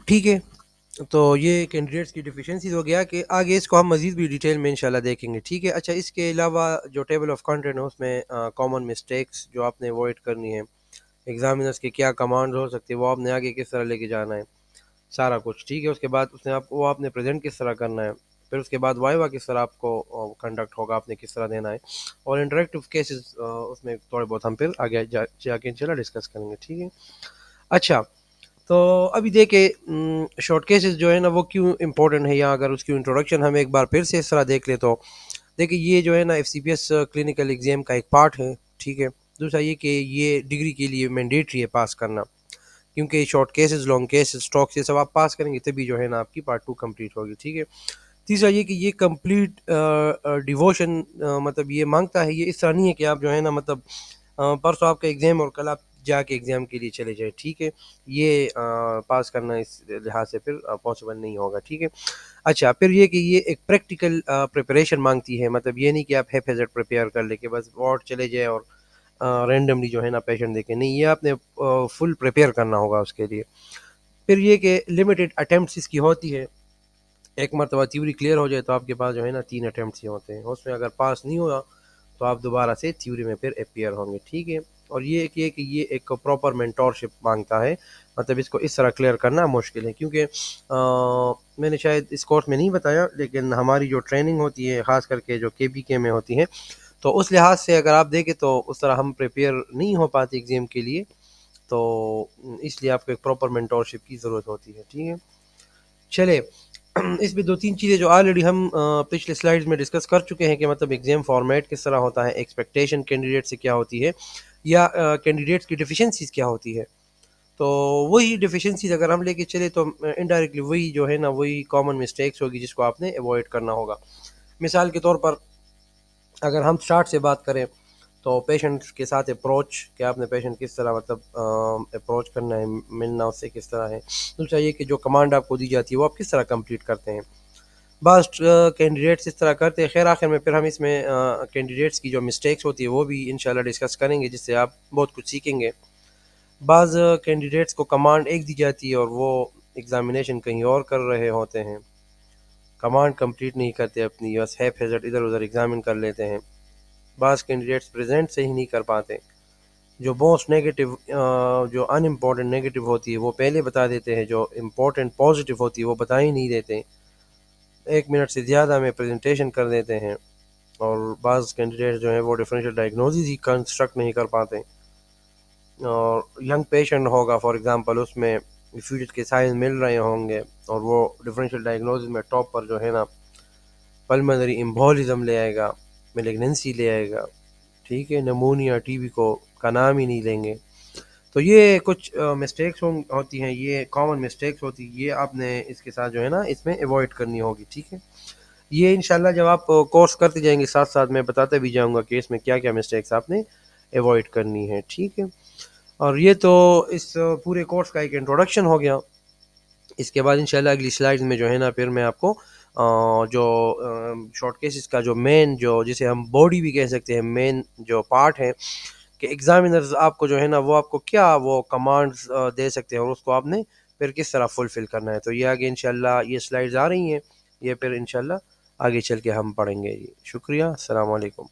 ٹھیک ہے، تو یہ کینڈیڈیٹس کی ڈیفیشنسیز ہو گیا کہ آگے اس کو ہم مزید بھی ڈیٹیل میں انشاءاللہ دیکھیں گے. ٹھیک ہے، اچھا اس کے علاوہ جو ٹیبل آف کنٹینٹ ہے اس میں کامن مسٹیکس جو آپ نے اوائڈ کرنی ہے، ایگزامینرس کے کیا کمانڈ ہو سکتے ہیں، وہ آپ نے آگے کس طرح لے کے جانا ہے، سارا کچھ. ٹھیک ہے، اس کے بعد اس نے آپ نے پریزنٹ کس طرح کرنا ہے، پھر اس کے بعد وائیوا کس طرح آپ کو کنڈکٹ ہوگا، آپ نے کس طرح دینا ہے، اور انٹریکٹیو کیسز اس میں تھوڑے بہت ہم پھر آگے جا کے انشاءاللہ ڈسکس کریں گے. ٹھیک ہے، اچھا تو ابھی دیکھیں شارٹ کیسز جو ہے نا وہ کیوں امپورٹنٹ ہے، یا اگر اس کی انٹروڈکشن ہم ایک بار پھر سے اس طرح دیکھ لیں تو دیکھیں یہ جو ہے نا F C P S clinical exam کا ایک پارٹ ہے. ٹھیک ہے، دوسرا یہ کہ یہ ڈگری کے لیے مینڈیٹری ہے پاس کرنا، کیونکہ short cases, long cases, stocks, یہ سب آپ پاس کریں گے تبھی جو ہے نا آپ کی پارٹ 2 کمپلیٹ ہوگی. ٹھیک ہے، تیسرا یہ کہ یہ کمپلیٹ ڈیووشن مطلب یہ مانگتا ہے، یہ اس طرح نہیں ہے کہ آپ جو ہے نا مطلب پرسوں آپ کا ایگزام اور کل آپ جا کے ایگزام کے لیے چلے جائیں. ٹھیک ہے، یہ پاس کرنا اس لحاظ سے پھر پاسبل نہیں ہوگا. ٹھیک ہے، اچھا پھر یہ کہ یہ ایک پریکٹیکل پریپریشن مانگتی ہے، مطلب یہ نہیں کہ آپ ہیپ ہیزرڈ پریپیئر کر لے کہ بس وارڈ چلے جائے اور رینڈملی جو ہے نا پیشنٹ دیکھیں، نہیں، یہ آپ نے فل پریپیئر کرنا ہوگا اس کے لیے. پھر یہ کہ لمیٹڈ اٹیمپٹس اس کی ہوتی ہے، ایک مرتبہ تھیوری کلیئر ہو جائے تو آپ کے پاس جو ہے نا 3 اٹیمپٹس ہی ہوتے ہیں، اس میں اگر پاس نہیں ہوا تو آپ دوبارہ سے تھیوری میں پھر اپیئر ہوں گے. ٹھیک ہے، اور یہ کہ یہ ایک پراپر مینٹورشپ مانگتا ہے، مطلب اس کو اس طرح کلیئر کرنا مشکل ہے، کیونکہ میں نے شاید اس کورس میں نہیں بتایا لیکن ہماری جو ٹریننگ ہوتی ہے خاص کر کے جو کے بی کے میں ہوتی ہے، تو اس لحاظ سے اگر آپ دیکھیں تو اس طرح ہم پریپیئر نہیں ہو پاتے ایگزام کے لیے، تو اس لیے آپ کو ایک پراپر مینٹورشپ کی ضرورت ہوتی ہے. ٹھیک ہے، چلے اس میں 2-3 چیزیں جو آلریڈی ہم پچھلے سلائیڈز میں ڈسکس کر چکے ہیں کہ مطلب ایگزام فارمیٹ کس طرح ہوتا ہے، ایکسپیکٹیشن کینڈیڈیٹ سے کیا ہوتی ہے، یا کینڈیڈیٹس کی ڈیفیشنسیز کیا ہوتی ہے. تو وہی ڈیفیشنسیز اگر ہم لے کے چلے تو انڈائریکٹلی وہی جو ہے نا وہی کامن مسٹیکس ہوگی جس کو آپ نے ایوائڈ کرنا ہوگا. مثال کے طور پر اگر ہم اسٹارٹ سے بات کریں تو پیشنٹ کے ساتھ اپروچ، کہ آپ نے پیشنٹ کس طرح مطلب اپروچ کرنا ہے، ملنا اس سے کس طرح ہے. دوسرا یہ کہ جو کمانڈ آپ کو دی جاتی ہے وہ آپ کس طرح کمپلیٹ کرتے ہیں. بعض کینڈیڈیٹس اس طرح کرتے ہیں. خیر آخر میں پھر ہم اس میں کینڈیڈیٹس کی جو مسٹیکس ہوتی ہے وہ بھی انشاءاللہ ڈسکس کریں گے، جس سے آپ بہت کچھ سیکھیں گے. بعض کینڈیڈیٹس کو کمانڈ ایک دی جاتی ہے اور وہ ایگزامینیشن کہیں اور کر رہے ہوتے ہیں، کمانڈ کمپلیٹ نہیں کرتے اپنی، بس ہیپ ہیزرڈ ادھر ادھر ایگزامن کر لیتے ہیں. بعض کینڈیڈیٹس پریزنٹ سے ہی نہیں کر پاتے، جو موسٹ نیگیٹو جو ان امپورٹنٹ نیگیٹو ہوتی ہے وہ پہلے بتا دیتے ہیں، جو امپورٹنٹ پازیٹیو ہوتی ہے وہ بتا ہی نہیں دیتے، 1 منٹ سے زیادہ میں پریزنٹیشن کر دیتے ہیں. اور بعض کینڈیڈیٹ جو ہیں وہ ڈفرینشیل ڈائگنوزز ہی کنسٹرکٹ نہیں کر پاتے. اور ینگ پیشنٹ ہوگا فار ایگزامپل، اس میں فیوچر کے سائن مل رہے ہوں گے اور وہ ڈفرینشیل ڈائگنوزز میں ٹاپ پر جو ہے نا پلمنری ایمبولزم لے آئے گا، میلیگننسی لے آئے گا. ٹھیک ہے، نمونیا ٹی بی کو کا نام ہی نہیں لیں گے. تو یہ کچھ مسٹیکس ہوتی ہیں، یہ کامن مسٹیکس ہوتی ہیں، یہ آپ نے اس کے ساتھ جو ہے نا اس میں ایوائڈ کرنی ہوگی. ٹھیک ہے، یہ انشاءاللہ جب آپ کورس کرتے جائیں گے ساتھ ساتھ میں بتاتا بھی جاؤں گا کہ اس میں کیا کیا مسٹیکس آپ نے ایوائڈ کرنی ہے. ٹھیک ہے، اور یہ تو اس پورے کورس کا ایک انٹروڈکشن ہو گیا. اس کے بعد انشاءاللہ اگلی سلائیڈ میں جو ہے نا پھر میں آپ کو جو شارٹ کیسز کا جو مین، جو جسے ہم باڈی بھی کہہ سکتے ہیں، مین جو پارٹ ہے کہ ایگزامینرز آپ کو جو ہے نا وہ آپ کو کیا وہ کمانڈز دے سکتے ہیں اور اس کو آپ نے پھر کس طرح فلفل کرنا ہے. تو یہ آگے انشاءاللہ یہ سلائیڈز آ رہی ہیں، یہ پھر انشاءاللہ آگے چل کے ہم پڑھیں گے. شکریہ، السلام علیکم.